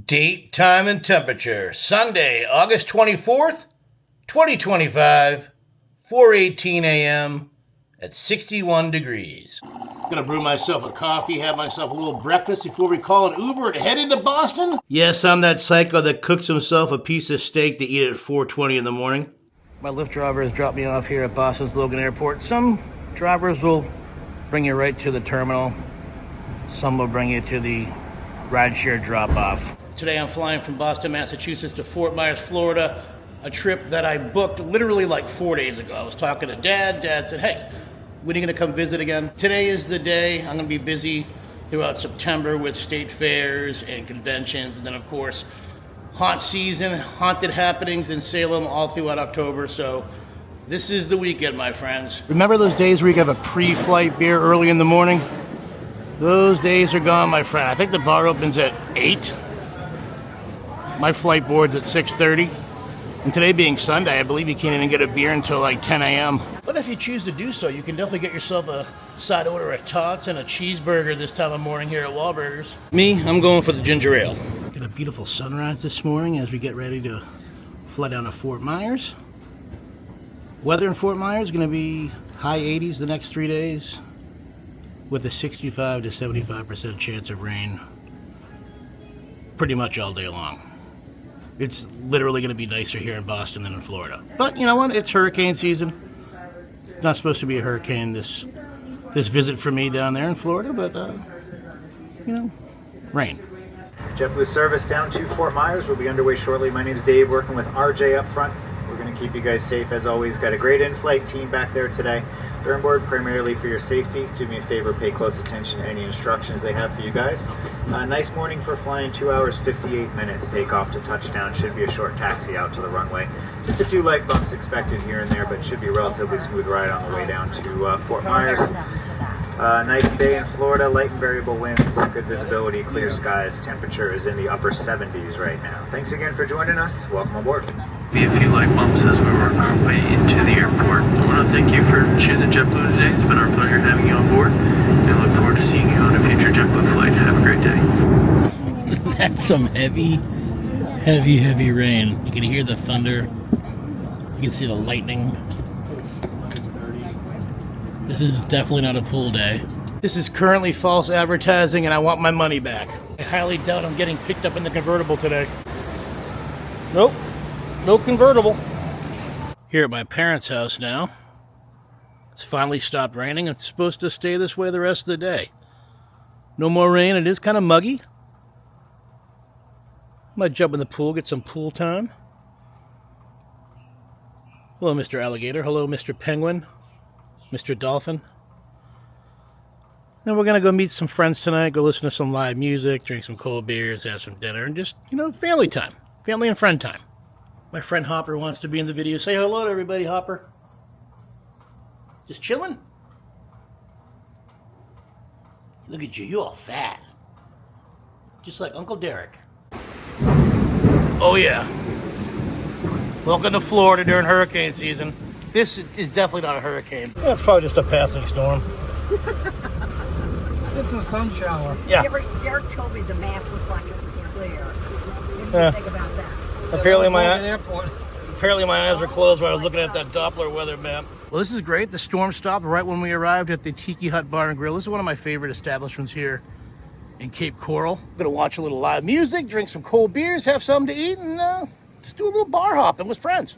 Date, time, and temperature. Sunday, August 24th, 2025, 4:18 a.m. at 61 degrees. Gonna brew myself a coffee, have myself a little breakfast before we call an Uber and head into Boston. Yes, I'm that psycho that cooks himself a piece of steak to eat at 4:20 in the morning. My Lyft driver has dropped me off here at Boston's Logan Airport. Some drivers will bring you right to the terminal. Some will bring you to the rideshare drop-off. Today I'm flying from Boston, Massachusetts to Fort Myers, Florida, a trip that I booked literally like 4 days ago. I was talking to Dad. Dad said, hey, when are you gonna come visit again? Today is the day. I'm gonna be busy throughout September with state fairs and conventions, and then of course, haunt season, haunted happenings in Salem all throughout October, so this is the weekend, my friends. Remember those days where you have a pre-flight beer early in the morning? Those days are gone, my friend. I think the bar opens at 8. My flight board's at 6:30. And today being Sunday, I believe you can't even get a beer until like 10 a.m. But if you choose to do so, you can definitely get yourself a side order of tots and a cheeseburger this time of morning here at Wahlburgers. Me, I'm going for the ginger ale. Got a beautiful sunrise this morning as we get ready to fly down to Fort Myers. Weather in Fort Myers is going to be high 80s the next 3 days with a 65 to 75% chance of rain pretty much all day long. It's literally going to be nicer here in Boston than in Florida. But you know what? It's hurricane season. It's not supposed to be a hurricane this visit for me down there in Florida, but you know, rain. JetBlue service down to Fort Myers will be underway shortly. My name is Dave, working with RJ up front. We're going to keep you guys safe as always. Got a great in-flight team back there today. They're on board primarily for your safety. Do me a favor, pay close attention to any instructions they have for you guys. Nice morning for flying, 2 hours, 58 minutes. Takeoff to touchdown. Should be a short taxi out to the runway. Just a few light bumps expected here and there, but should be a relatively smooth ride on the way down to Fort Myers. Nice day in Florida, light and variable winds, good visibility, clear skies. Temperature is in the upper 70s right now. Thanks again for joining us. Welcome aboard. Be a few light bumps as we work our way into the airport. I want to thank you for choosing JetBlue today. It's been our pleasure having you on board, and I look forward to seeing you on a future JetBlue flight. Have a great day. That's some heavy rain. You can hear the thunder. You can see the lightning. This is definitely not a pool day. This is currently false advertising, and I want my money back. I highly doubt I'm getting picked up in the convertible today. Nope. No convertible. Here at my parents' house now. It's finally stopped raining. It's supposed to stay this way the rest of the day. No more rain. It is kind of muggy. Might jump in the pool, get some pool time. Hello, Mr. Alligator. Hello, Mr. Penguin. Mr. Dolphin. Then we're going to go meet some friends tonight, go listen to some live music, drink some cold beers, have some dinner, and just, you know, family time. Family and friend time. My friend Hopper wants to be in the video. Say hello to everybody, Hopper. Just chilling? Look at you, you all fat. Just like Uncle Derek. Oh yeah. Welcome to Florida during hurricane season. This is definitely not a hurricane. That's probably just a passing storm. It's a sun shower. Yeah. Derek told me the map looked like it was clear. What do you think about that? Apparently my eyes were closed while I was looking at that Doppler weather map. Well, this is great. The storm stopped right when we arrived at the Tiki Hut Bar and Grill. This is one of my favorite establishments here in Cape Coral. I'm gonna watch a little live music, drink some cold beers, have something to eat, and just do a little bar hopping with friends.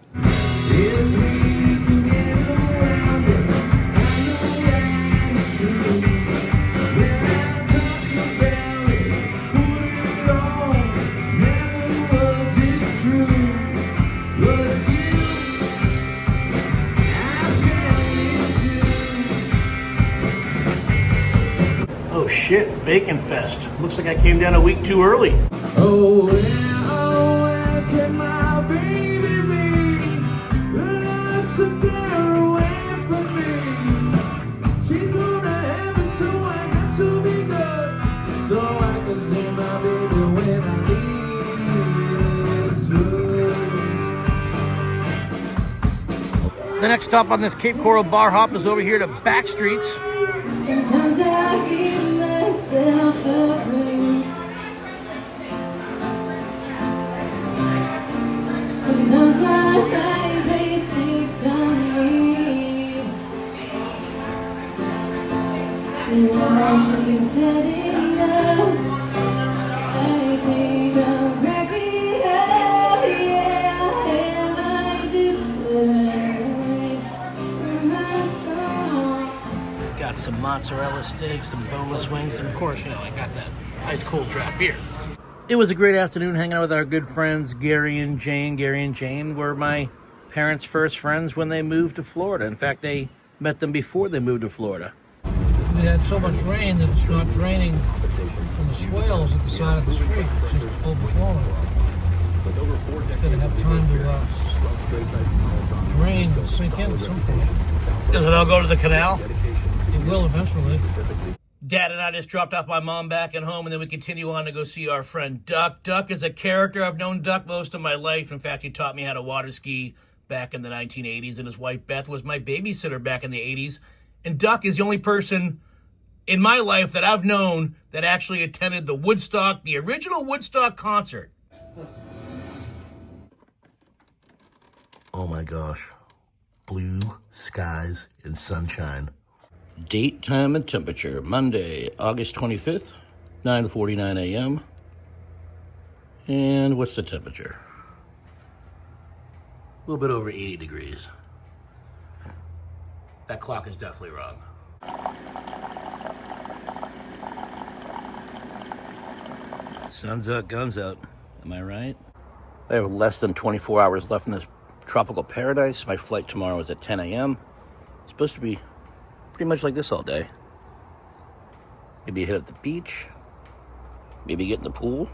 Oh shit, Bacon Fest. Looks like I came down a week too early. Oh, where can my baby be? I took her away from me. She's going to heaven, so I got to be good. So I can see my baby when I leave this room. The next stop on this Cape Coral bar hop is over here to Backstreets. Sometimes I give myself a break. Got some mozzarella sticks, some boneless wings, and of course, you know, I got that ice cold draft beer. It was a great afternoon hanging out with our good friends Gary and Jane. Gary and Jane were my parents' first friends when they moved to Florida. In fact, they met them before they moved to Florida. We had so much rain that it's not draining from the swales at the side of the street. It's just overflowing. Gotta have time to drain and sink in at some point. Does it all go to the canal? It will eventually. Dad and I just dropped off my mom back at home, and then we continue on to go see our friend Duck. Duck is a character. I've known Duck most of my life. In fact, he taught me how to water ski back in the 1980s, and his wife Beth was my babysitter back in the 80s. And Duck is the only person in my life that I've known that actually attended the Woodstock, the original Woodstock concert. Oh my gosh. Blue skies and sunshine. Date, time, and temperature. Monday, August 25th, 9:49 a.m. And what's the temperature? A little bit over 80 degrees. That clock is definitely wrong. Sun's out, guns out. Am I right? I have less than 24 hours left in this tropical paradise. My flight tomorrow is at 10 a.m. It's supposed to be pretty much like this all day. Maybe hit up the beach. Maybe get in the pool.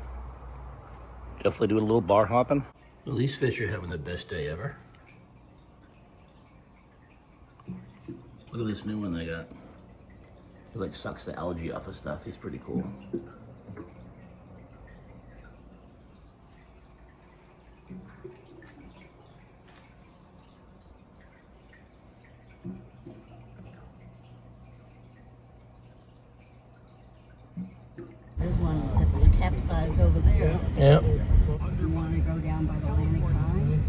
Definitely doing a little bar hopping. Well, these fish are having the best day ever. Look at this new one they got. It like sucks the algae off the stuff. He's pretty cool. There's one that's capsized over there. Yep. You want to go down by the Atlantic Line?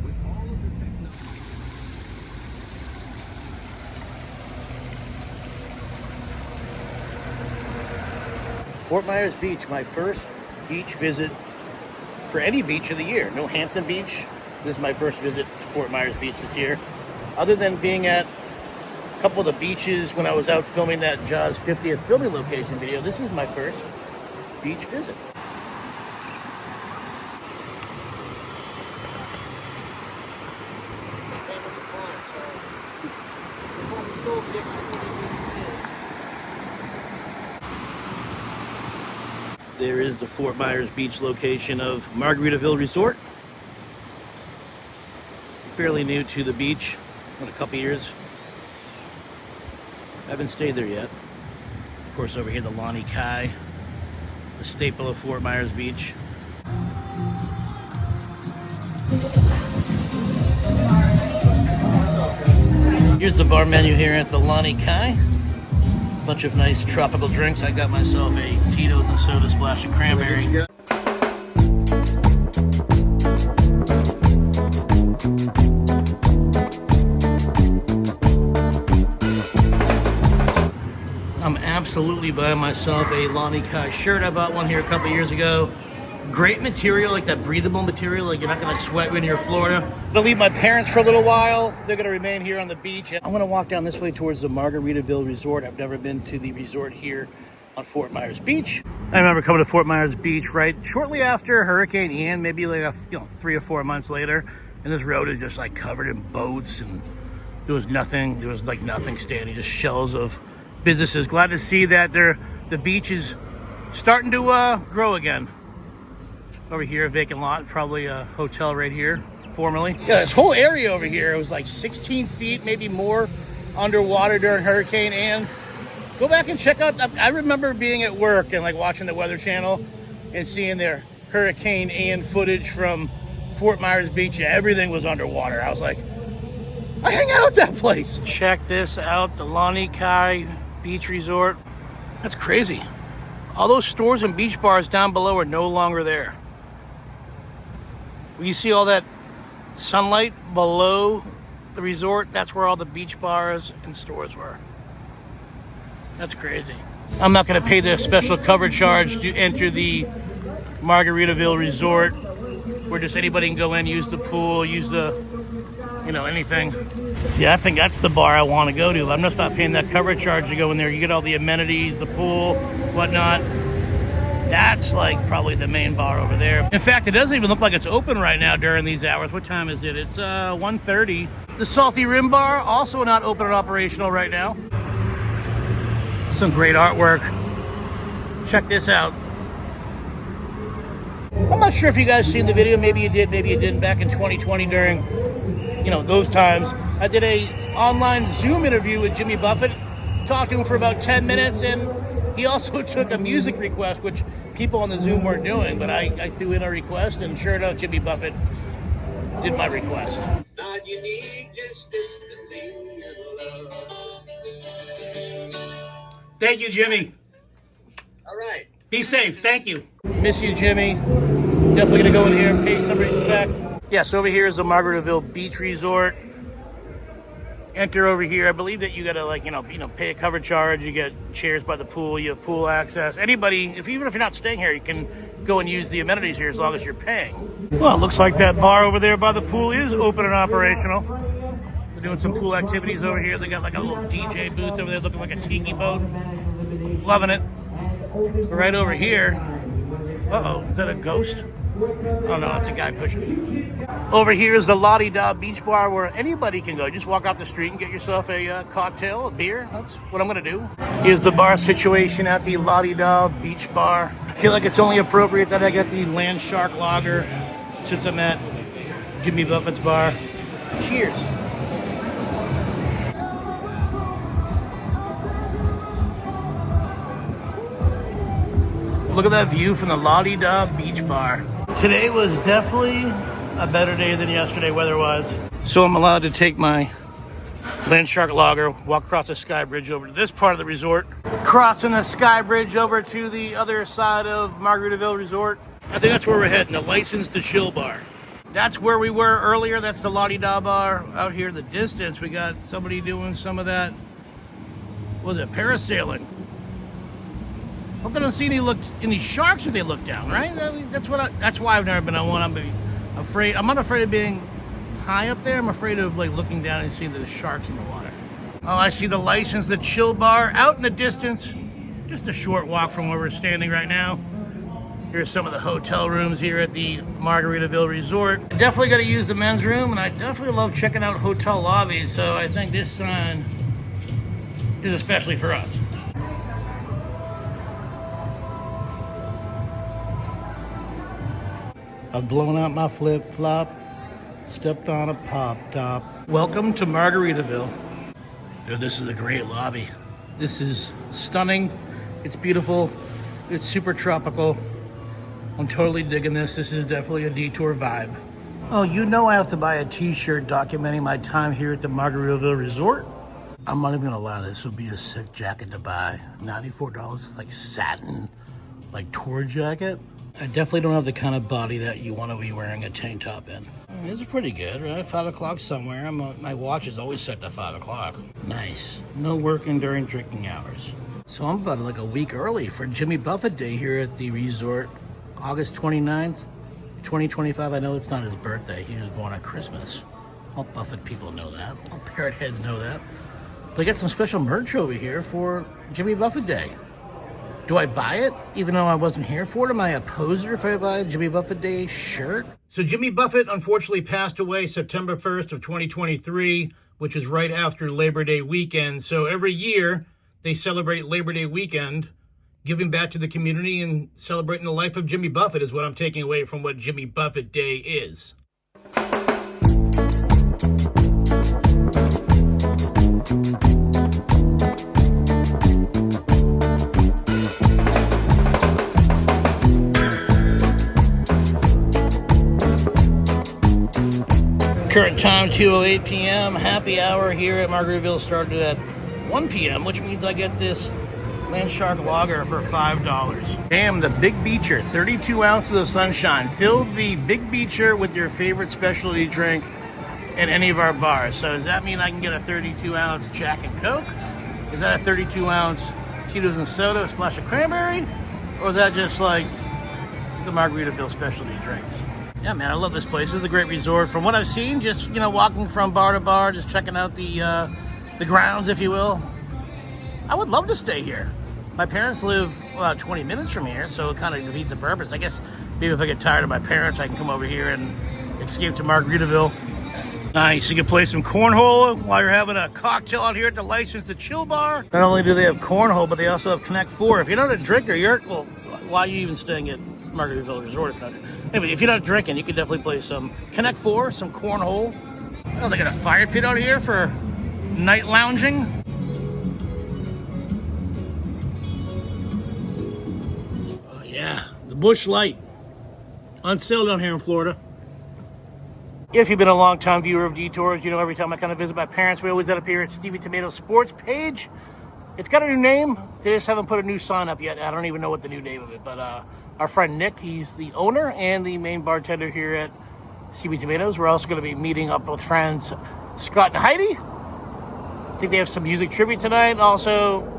Fort Myers Beach, my first beach visit for any beach of the year. No Hampton Beach. This is my first visit to Fort Myers Beach this year. Other than being at a couple of the beaches when I was out filming that Jaws 50th filming location video, this is my first beach visit. There is the Fort Myers Beach location of Margaritaville Resort. Fairly new to the beach, in a couple years. I haven't stayed there yet. Of course, over here the Lani Kai, the staple of Fort Myers Beach. Here's the bar menu here at the Lani Kai. Bunch of nice tropical drinks. I got myself a Tito's and soda splash of cranberry. I'm absolutely buying myself a Lani Kai shirt. I bought one here a couple years ago. Great material, like that breathable material, like you're not gonna sweat when you're in Florida. I'm gonna leave my parents for a little while. They're gonna remain here on the beach. I'm gonna walk down this way towards the Margaritaville Resort. I've never been to the resort here on Fort Myers Beach. I remember coming to Fort Myers Beach right shortly after Hurricane Ian, maybe like 3 or 4 months later. And this road is just like covered in boats, and there was like nothing standing, just shells of businesses. Glad to see that the beach is starting to grow again. Over here, a vacant lot, probably a hotel right here, formerly. Yeah, this whole area over here, it was like 16 feet, maybe more, underwater during Hurricane Ian. Go back and check out, I remember being at work and like watching the Weather Channel and seeing their Hurricane Ian footage from Fort Myers Beach. Everything was underwater. I was like, I hang out at that place. Check this out, the Lani Kai Beach Resort. That's crazy. All those stores and beach bars down below are no longer there. You see all that sunlight below the resort? That's where all the beach bars and stores were. That's crazy. I'm not going to pay the special cover charge to enter the Margaritaville Resort, where just anybody can go in, use the pool, use the, you know, anything. See, I think that's the bar I want to go to. I'm just not paying that cover charge to go in there. You get all the amenities, the pool, whatnot. That's like probably the main bar over there. In fact, it doesn't even look like it's open right now during these hours. What time is it? It's 1:30. The Salty Rim Bar, also not open and operational right now. Some great artwork. Check this out. I'm not sure if you guys seen the video. Maybe you did, maybe you didn't. Back in 2020 during, you know, those times, I did a online Zoom interview with Jimmy Buffett. Talked to him for about 10 minutes, and he also took a music request, which people on the Zoom weren't doing, but I threw in a request, and sure enough, Jimmy Buffett did my request. Not unique, just destiny and love. Thank you, Jimmy. All right. Be safe. Thank you. Miss you, Jimmy. Definitely gonna go in here and pay some respect. Yes, over here is the Margaritaville Beach Resort. Enter over here. I believe that you gotta pay a cover charge. You get chairs by the pool. You have pool access. Anybody, even if you're not staying here, you can go and use the amenities here as long as you're paying. Well, it looks like that bar over there by the pool is open and operational. They're doing some pool activities over here. They got like a little DJ booth over there looking like a tiki boat. Loving it. Right over here. Uh-oh, is that a ghost? Oh no, it's a guy pushing. Over here is the La Di Da Beach Bar, where anybody can go. Just walk off the street and get yourself a cocktail, a beer. That's what I'm gonna do. Here's the bar situation at the La Di Da Beach Bar. I feel like it's only appropriate that I get the Land Shark Lager since I'm at Jimmy Buffett's bar. Cheers. Look at that view from the La Di Da Beach Bar. Today was definitely a better day than yesterday weather-wise. So I'm allowed to take my Land Shark Lager, walk across the sky bridge over to this part of the resort, crossing the sky bridge over to the other side of Margaritaville Resort. I think that's where we're heading, the License to Chill Bar. That's where we were earlier. That's the La Di Da Bar. Out here in the distance, we got somebody doing some of that, what was it, parasailing. Hope they don't see any sharks if they look down, right? That's why I've never been on one. I'm not afraid of being high up there. I'm afraid of like looking down and seeing the sharks in the water. Oh, I see the License, the Chill Bar out in the distance. Just a short walk from where we're standing right now. Here's some of the hotel rooms here at the Margaritaville Resort. I definitely got to use the men's room, and I definitely love checking out hotel lobbies. So I think this sign is especially for us. I've blown out my flip-flop, stepped on a pop-top. Welcome to Margaritaville. Dude, this is a great lobby. This is stunning. It's beautiful. It's super tropical. I'm totally digging this. This is definitely a detour vibe. Oh, you know I have to buy a t-shirt documenting my time here at the Margaritaville Resort. I'm not even gonna lie, this would be a sick jacket to buy. $94, like satin, like tour jacket. I definitely don't have the kind of body that you want to be wearing a tank top in. This is pretty good, right? 5 o'clock somewhere. My watch is always set to 5 o'clock. Nice. No working during drinking hours. So I'm about like a week early for Jimmy Buffett Day here at the resort. August 29th, 2025. I know it's not his birthday. He was born on Christmas. All Buffett people know that. All parrot heads know that. They got some special merch over here for Jimmy Buffett Day. Do I buy it even though I wasn't here for it? Am I a poser if I buy a Jimmy Buffett Day shirt? So Jimmy Buffett unfortunately passed away September 1st of 2023, which is right after Labor Day weekend. So every year they celebrate Labor Day weekend, giving back to the community and celebrating the life of Jimmy Buffett is what I'm taking away from what Jimmy Buffett Day is. Current time, 2:08 p.m. Happy hour here at Margaritaville started at 1 p.m., which means I get this Land Shark Lager for $5. Damn, the Big Beacher, 32 ounces of sunshine. Fill the Big Beacher with your favorite specialty drink at any of our bars. So does that mean I can get a 32-ounce Jack and Coke? Is that a 32-ounce Tito's and soda, a splash of cranberry? Or is that just like the Margaritaville specialty drinks? Yeah, man, I love this place. This is a great resort. From what I've seen, just, you know, walking from bar to bar, just checking out the grounds, if you will. I would love to stay here. My parents live about 20 minutes from here, so it kind of defeats the purpose. I guess maybe if I get tired of my parents, I can come over here and escape to Margaritaville. Nice, you can play some cornhole while you're having a cocktail out here at the License to Chill bar. Not only do they have cornhole, but they also have Connect 4. If you're not a drinker, well, why are you even staying at Margaritaville Resort? Anyway, if you're not drinking, you can definitely play some Connect 4, some cornhole. Oh, they got a fire pit out here for night lounging. Oh yeah, the Busch Light. On sale down here in Florida. If you've been a long-time viewer of Detours, you know every time I kind of visit my parents, we always end up here at Stevie Tomato's sports page. It's got a new name. They just haven't put a new sign up yet. I don't even know what the new name of it, but our friend Nick, he's the owner and the main bartender here at Stevie Tomato's. We're also going to be meeting up with friends Scott and Heidi. I think they have some music tribute tonight. Also,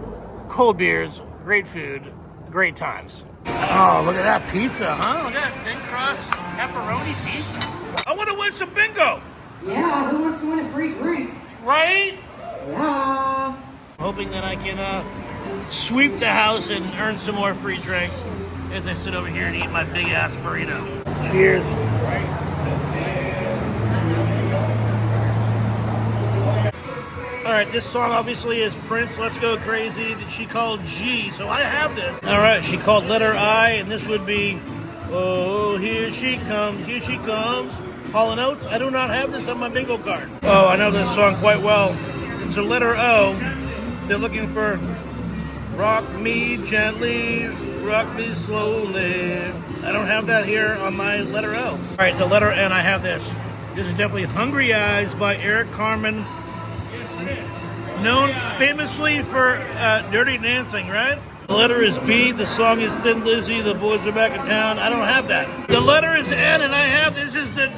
cold beers, great food, great times. Oh, look at that pizza, huh? Look at that thin crust pepperoni pizza. I want to win some bingo. Yeah, who wants to win a free drink? Right? Yeah. Hoping that I can sweep the house and earn some more free drinks as I sit over here and eat my big ass burrito. Cheers. All right, this song obviously is Prince, Let's Go Crazy, that she called G, so I have this. All right, she called letter I, and this would be, oh, here she comes, Hall & Oates. I do not have this on my bingo card. Oh, I know this song quite well. It's a letter O. They're looking for rock me gently, rock me slowly. I don't have that here on my letter O. All right, the letter N, I have this. This is definitely Hungry Eyes by Eric Carmen. Known famously for Dirty Dancing, right? The letter is B, the song is Thin Lizzy, the boys are back in town. I don't have that. The letter is N, and I have, this is the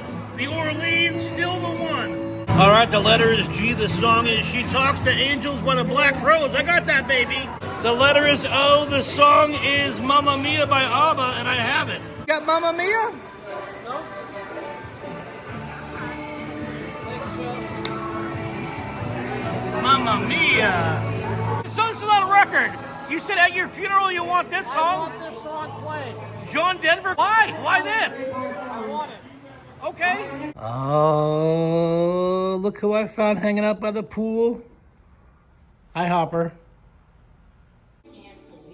Orleans, Still the One. All right, the letter is G, the song is She Talks to Angels by the Black Crowes. I got that, baby. The letter is O, the song is Mamma Mia by ABBA, and I have it. You got Mamma Mia? No. Mamma Mia. This song's still on a record. You said at your funeral you want this song? I want this song played. John Denver? Why? Why this? I want it. Okay. Oh, look who I found hanging out by the pool. Hi, Hopper.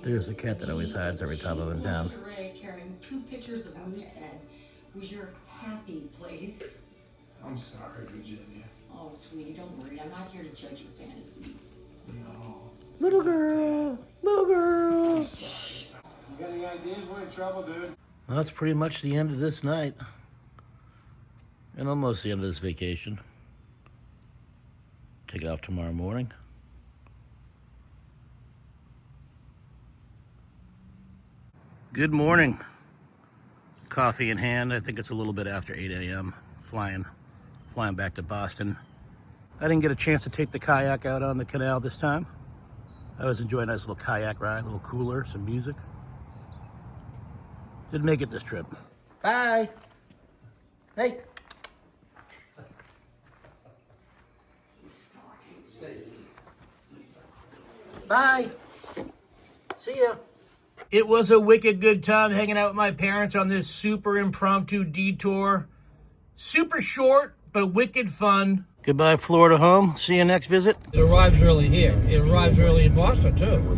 There's a cat that always hides every time I'm in town. Carrying 2 pictures of Moosehead. Who's your happy place? I'm sorry, Virginia. Oh, sweetie, don't worry. I'm not here to judge your fantasies. No. Little girl, little girl. You got any ideas? We're in trouble, dude. Well, that's pretty much the end of this night. And almost the end of this vacation. Take off tomorrow morning. Good morning. Coffee in hand. I think it's a little bit after 8 a.m. Flying back to Boston. I didn't get a chance to take the kayak out on the canal this time. I was enjoying a nice little kayak ride, a little cooler, some music. Didn't make it this trip. Bye. Hey. Bye. See ya. It was a wicked good time hanging out with my parents on this super impromptu detour. Super short, but wicked fun. Goodbye, Florida home. See you next visit. It arrives early here. It arrives early in Boston, too.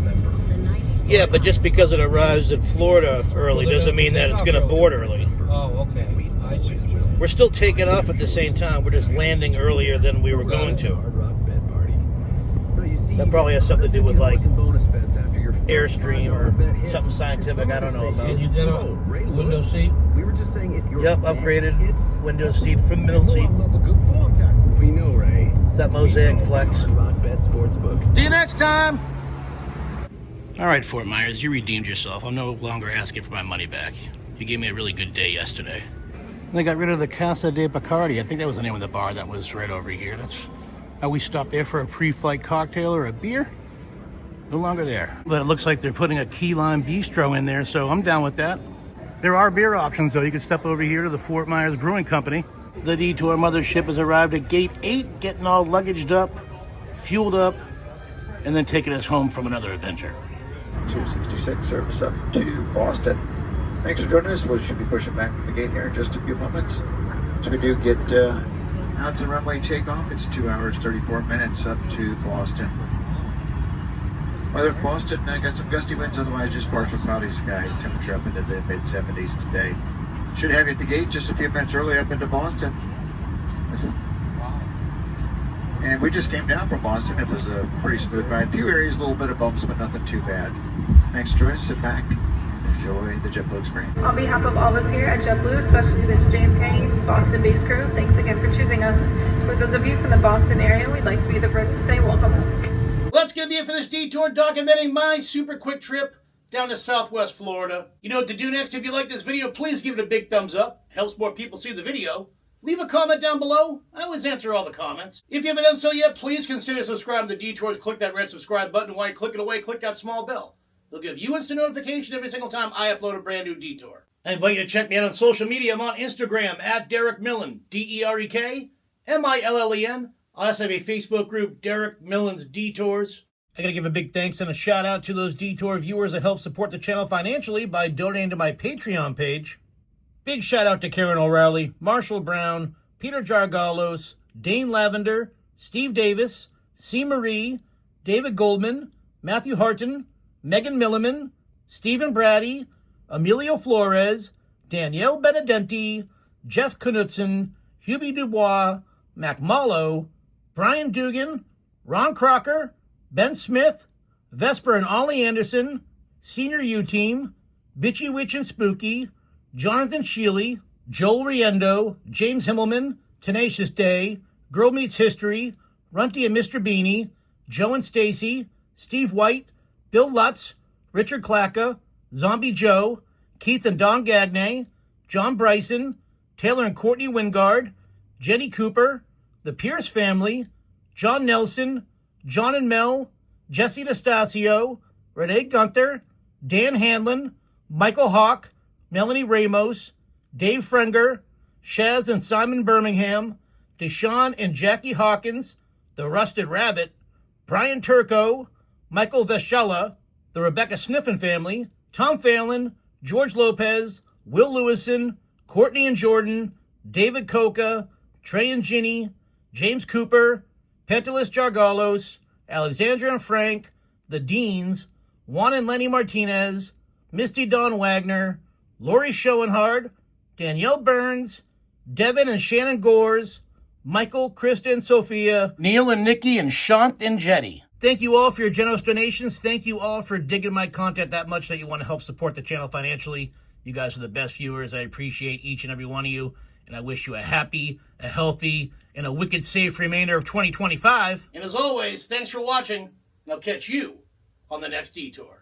Yeah, but just because it arrives in Florida early doesn't mean that it's going to board early. Oh, okay. I see. We're still taking off at the same time. We're just landing earlier than we were going to. That probably has something to do with, like, Airstream or something scientific I don't know about. Can you get a window seat? We were just saying if you're Yep, upgraded window seat from middle seat. love a good form tackle. We know, Ray. It's that Mosaic Flex. Rock Bet Sportsbook. See you next time. All right, Fort Myers, you redeemed yourself. I'm no longer asking for my money back. You gave me a really good day yesterday. They got rid of the Casa de Bacardi. I think that was the name of the bar that was right over here. That's how we stopped there for a pre-flight cocktail or a beer. No longer there. But it looks like they're putting a key lime bistro in there, so I'm down with that. There are beer options, though. You can step over here to the Fort Myers Brewing Company. The Detour mothership has arrived at Gate 8, getting all luggaged up, fueled up, and then taking us home from another adventure. 266 service up to Boston. Thanks for joining us. We should be pushing back from the gate here in just a few moments. So we do get out to runway takeoff. It's 2 hours, 34 minutes up to Boston. Weather in Boston, got some gusty winds, otherwise just partial cloudy skies. Temperature up into the mid-70s today. Should have you at the gate just a few minutes early up into Boston. And we just came down from Boston. It was a pretty smooth ride. A few areas, a little bit of bumps, but nothing too bad. Thanks, Joy. Sit back and enjoy the JetBlue experience. On behalf of all of us here at JetBlue, especially this JFK Boston-based crew, thanks again for choosing us. For those of you from the Boston area, we'd like to be the first to say welcome home. Well, that's going to be it for this detour documenting my super quick trip down to Southwest Florida. You know what to do next. If you like this video, please give it a big thumbs up. Helps more people see the video. Leave a comment down below. I always answer all the comments. If you haven't done so yet, please consider subscribing to Detours. Click that red subscribe button. While you're clicking away, click that small bell. They'll give you instant notification every single time I upload a brand new detour. I invite you to check me out on social media. I'm on Instagram at Derek Millen, DerekMillen. I also have a Facebook group, Derek Millen's Detours. I gotta give a big thanks and a shout out to those Detour viewers that help support the channel financially by donating to my Patreon page. Big shout out to Karen O'Reilly, Marshall Brown, Peter Jargalos, Dane Lavender, Steve Davis, C. Marie, David Goldman, Matthew Harton, Megan Milliman, Stephen Brady, Emilio Flores, Danielle Benedenti, Jeff Knudsen, Hubie Dubois, Mac Mallow, Brian Dugan, Ron Crocker, Ben Smith, Vesper and Ollie Anderson, Senior U-Team, Bitchy Witch and Spooky, Jonathan Sheely, Joel Riendo, James Himmelman, Tenacious Day, Girl Meets History, Runty and Mr. Beanie, Joe and Stacy, Steve White, Bill Lutz, Richard Clacka, Zombie Joe, Keith and Don Gagne, John Bryson, Taylor and Courtney Wingard, Jenny Cooper, the Pierce family, John Nelson, John and Mel, Jesse D'Estasio, Renee Gunther, Dan Hanlon, Michael Hawk, Melanie Ramos, Dave Frenger, Shaz and Simon Birmingham, Deshaun and Jackie Hawkins, the Rusted Rabbit, Brian Turco, Michael Veschella, the Rebecca Sniffen family, Tom Phelan, George Lopez, Will Lewison, Courtney and Jordan, David Coca, Trey and Ginny, James Cooper, Pentelis Jargalos, Alexandra and Frank, the Deans, Juan and Lenny Martinez, Misty Dawn Wagner, Lori Schoenhard, Danielle Burns, Devin and Shannon Gores, Michael, Krista and Sophia, Neil and Nikki, and Shant and Jetty. Thank you all for your generous donations. Thank you all for digging my content that much that you want to help support the channel financially. You guys are the best viewers. I appreciate each and every one of you. And I wish you a happy, a healthy, and a wicked safe remainder of 2025. And as always, thanks for watching. And I'll catch you on the next detour.